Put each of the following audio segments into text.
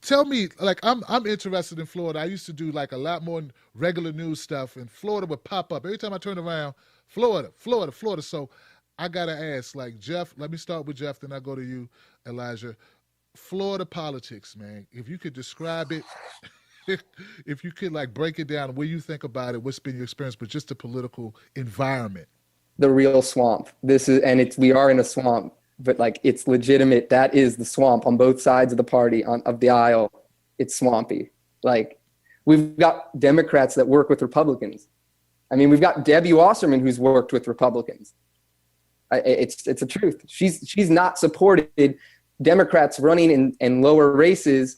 tell me, like, I'm interested in Florida. I used to do like a lot more regular news stuff, and Florida would pop up every time I turned around. Florida, Florida, Florida. So I gotta ask, like, Geoff. Let me start with Geoff, then I go to you, Elijah. Florida politics, man. If you could describe it, if you could like break it down, what you think about it, what's been your experience, but just the political environment. The real swamp. We are in a swamp, but like it's legitimate. That is the swamp on both sides of the party of the aisle. It's swampy. Like we've got Democrats that work with Republicans. I mean, we've got Debbie Wasserman who's worked with Republicans. It's a truth. She's not supported Democrats running in lower races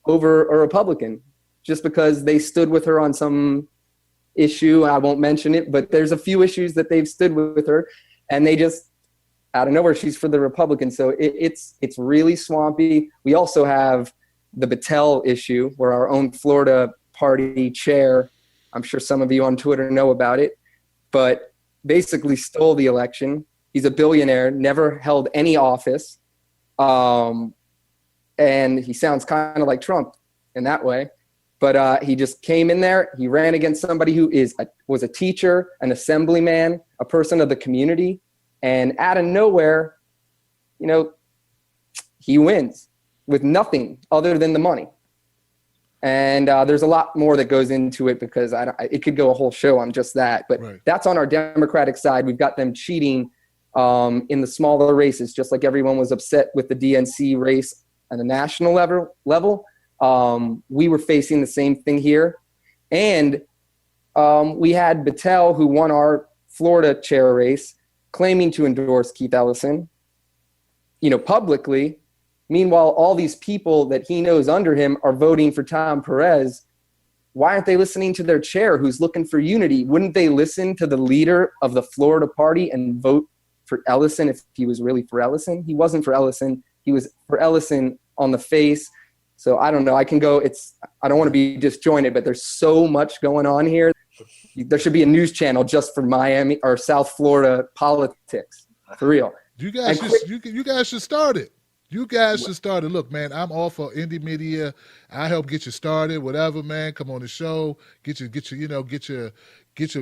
over a Republican just because they stood with her on some issue. I won't mention it, but there's a few issues that they've stood with her, and they just out of nowhere she's for the Republicans. So it's really swampy. We also have the Battelle issue where our own Florida party chair, I'm sure some of you on Twitter know about it, but basically stole the election. He's a billionaire, never held any office. And he sounds kind of like Trump in that way. But he just came in there. He ran against somebody who was a teacher, an assemblyman, a person of the community. And out of nowhere, he wins with nothing other than the money. And there's a lot more that goes into it because it could go a whole show on just that. But right. That's on our Democratic side. We've got them cheating in the smaller races, just like everyone was upset with the DNC race at the national level. We were facing the same thing here. And we had Battelle, who won our Florida chair race, claiming to endorse Keith Ellison, publicly. Meanwhile, all these people that he knows under him are voting for Tom Perez. Why aren't they listening to their chair who's looking for unity? Wouldn't they listen to the leader of the Florida party and vote for Ellison if he was really for Ellison? He wasn't for Ellison. He was for Ellison on the face. So I don't know. I don't want to be disjointed, but there's so much going on here. There should be a news channel just for Miami or South Florida politics, for real. You guys should start it. You guys should start it. Look, man, I'm all for indie media. I help get you started, whatever, man. Come on the show,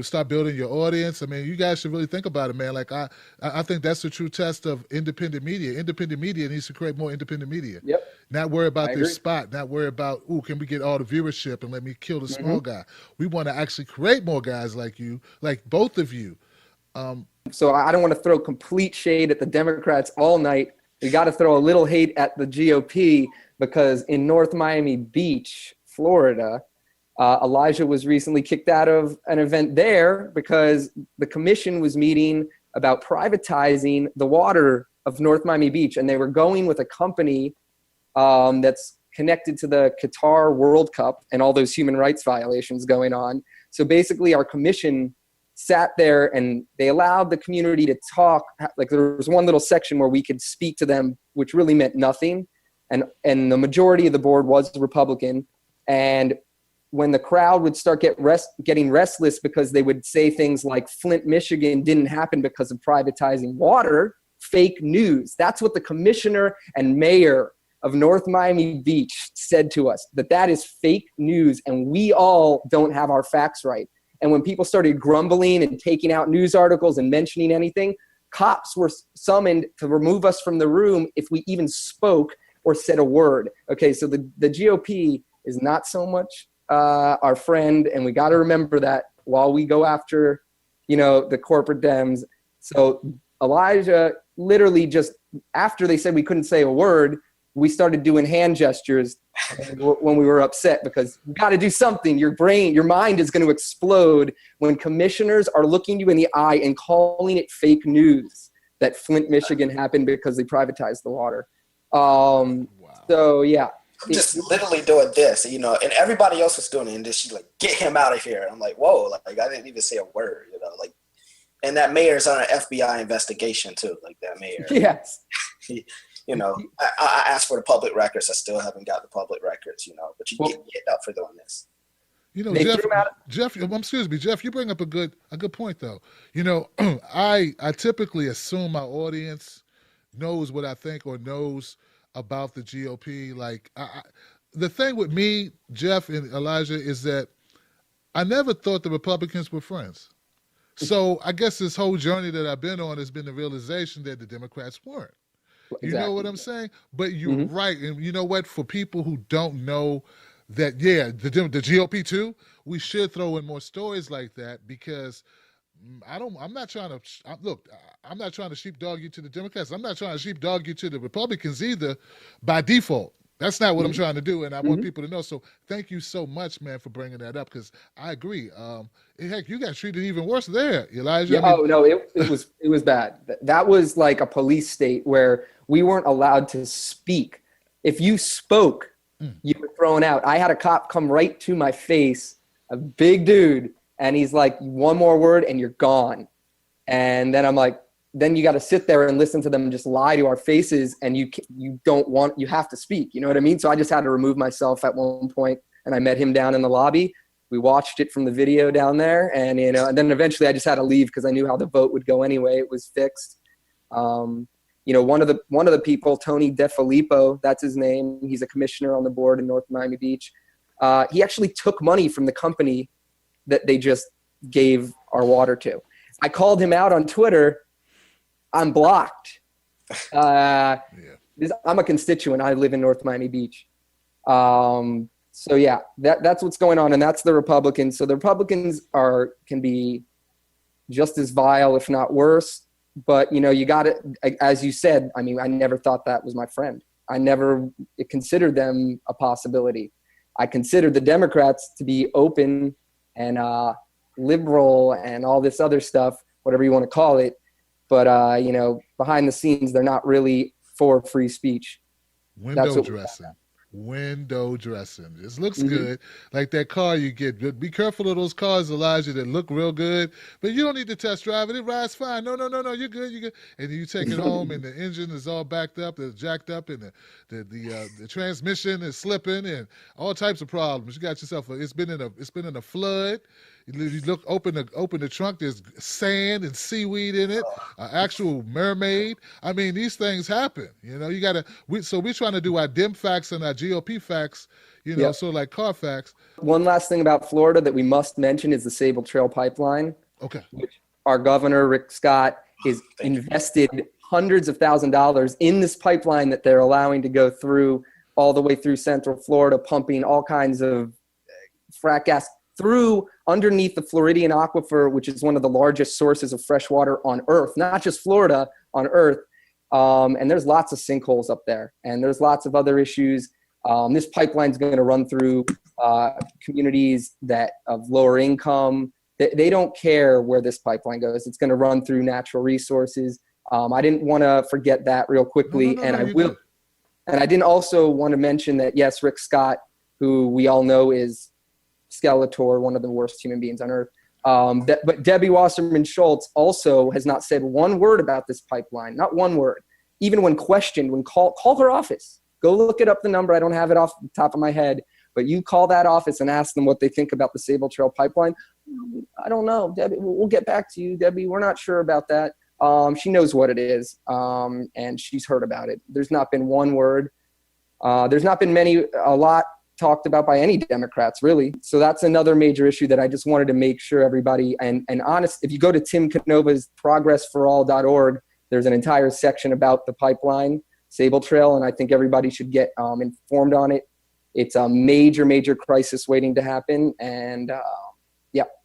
start building your audience. I mean, you guys should really think about it, man. Like I think that's the true test of independent media. Independent media needs to create more independent media. Yep. Not worry about their spot. Not worry about, can we get all the viewership and let me kill the small guy. We want to actually create more guys like you, like both of you. So I don't want to throw complete shade at the Democrats all night. We got to throw a little hate at the GOP because in North Miami Beach, Florida, Elijah was recently kicked out of an event there because the commission was meeting about privatizing the water of North Miami Beach. And they were going with a company that's connected to the Qatar World Cup and all those human rights violations going on. So basically our commission sat there and they allowed the community to talk. Like there was one little section where we could speak to them, which really meant nothing. And the majority of the board was Republican. And when the crowd would start getting restless because they would say things like Flint, Michigan didn't happen because of privatizing water, fake news. That's what the commissioner and mayor of North Miami Beach said to us, that is fake news and we all don't have our facts right. And when people started grumbling and taking out news articles and mentioning anything, cops were summoned to remove us from the room if we even spoke or said a word. Okay, so the GOP is not so much our friend, and we got to remember that while we go after, the corporate Dems. So Elijah literally just after they said we couldn't say a word, we started doing hand gestures when we were upset because you got to do something. Your mind is going to explode when commissioners are looking you in the eye and calling it fake news that Flint, Michigan happened because they privatized the water. Wow. So yeah. I'm just literally doing this, and everybody else was doing it, and then she's like, get him out of here. I'm like, whoa, like I didn't even say a word, and that mayor's on an FBI investigation too, like that mayor. Yes. I asked for the public records. I still haven't got the public records, but you get up for doing this. Geoff, you bring up a good point though. I typically assume my audience knows what I think or knows about the GOP. Like the thing with me, Geoff and Elijah, is that I never thought the Republicans were friends. So I guess this whole journey that I've been on has been the realization that the Democrats weren't. You know what I'm saying? But you're right. And you know what? For people who don't know that, yeah, the GOP too, we should throw in more stories like that because I'm not trying to, look, I'm not trying to sheepdog you to the Democrats. I'm not trying to sheepdog you to the Republicans either by default. That's not what I'm trying to do, and I want people to know. So thank you so much, man, for bringing that up because I agree. Heck, you got treated even worse there, Elijah. Yeah, no, it was bad. That was like a police state where we weren't allowed to speak. If you spoke, you were thrown out. I had a cop come right to my face, a big dude, and he's like, one more word and you're gone. And then I'm like, then you got to sit there and listen to them just lie to our faces, and you have to speak. You know what I mean? So I just had to remove myself at one point, and I met him down in the lobby. We watched it from the video down there, and and then eventually I just had to leave because I knew how the vote would go anyway. It was fixed. One of the people, Tony DeFilippo, that's his name. He's a commissioner on the board in North Miami Beach. He actually took money from the company that they just gave our water to. I called him out on Twitter. I'm blocked. I'm a constituent. I live in North Miami Beach. So yeah, that's what's going on, and that's the Republicans. So the Republicans can be just as vile, if not worse. But you got it. As you said, I mean, I never thought that was my friend. I never considered them a possibility. I considered the Democrats to be open and liberal and all this other stuff, whatever you want to call it. But, behind the scenes, they're not really for free speech. Window dressing. This looks good. Like that car you get. Be careful of those cars, Elijah, that look real good. But you don't need to test drive it. It rides fine. No. You're good. And you take it home, and the engine is all backed up, it's jacked up, and the transmission is slipping, and all types of problems. You got yourself. It's been in a flood. You look, open the trunk. There's sand and seaweed in it. An actual mermaid. I mean, these things happen. You gotta. So we're trying to do our dim facts and our GOP facts. So like car facts. One last thing about Florida that we must mention is the Sable Trail pipeline. Okay. Which our governor Rick Scott is invested hundreds of thousands of dollars in this pipeline that they're allowing to go through all the way through Central Florida, pumping all kinds of frack gas through underneath the Floridian aquifer, which is one of the largest sources of fresh water on Earth, not just Florida, on Earth. And there's lots of sinkholes up there, and there's lots of other issues. This pipeline is going to run through communities of lower income. They don't care where this pipeline goes. It's going to run through natural resources. I didn't want to forget that real quickly, and I will. And I didn't also want to mention that, yes, Rick Scott, who we all know is Skeletor, one of the worst human beings on earth. But Debbie Wasserman Schultz also has not said one word about this pipeline, not one word. Even when questioned, call her office. Go look it up, the number. I don't have it off the top of my head. But you call that office and ask them what they think about the Sable Trail pipeline. I don't know, Debbie. We'll get back to you, Debbie. We're not sure about that. She knows what it is, and she's heard about it. There's not been one word. There's not been a lot talked about by any Democrats, really. So that's another major issue that I just wanted to make sure everybody, and honest, if you go to Tim Canova's progressforall.org, there's an entire section about the pipeline, Sable Trail, and I think everybody should get informed on it. It's a major, major crisis waiting to happen, and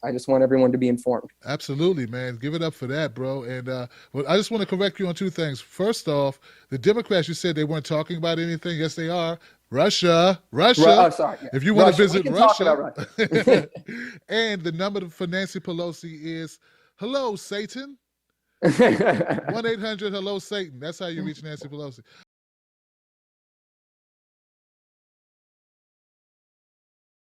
I just want everyone to be informed. Absolutely, man. Give it up for that, bro. And I just want to correct you on two things. First off, the Democrats, you said they weren't talking about anything. Yes, they are. Russia. Sorry. Yeah. If you want to visit Russia. Talk about Russia. And the number for Nancy Pelosi is, hello, Satan. 1-800-HELLO-SATAN. That's how you reach Nancy Pelosi.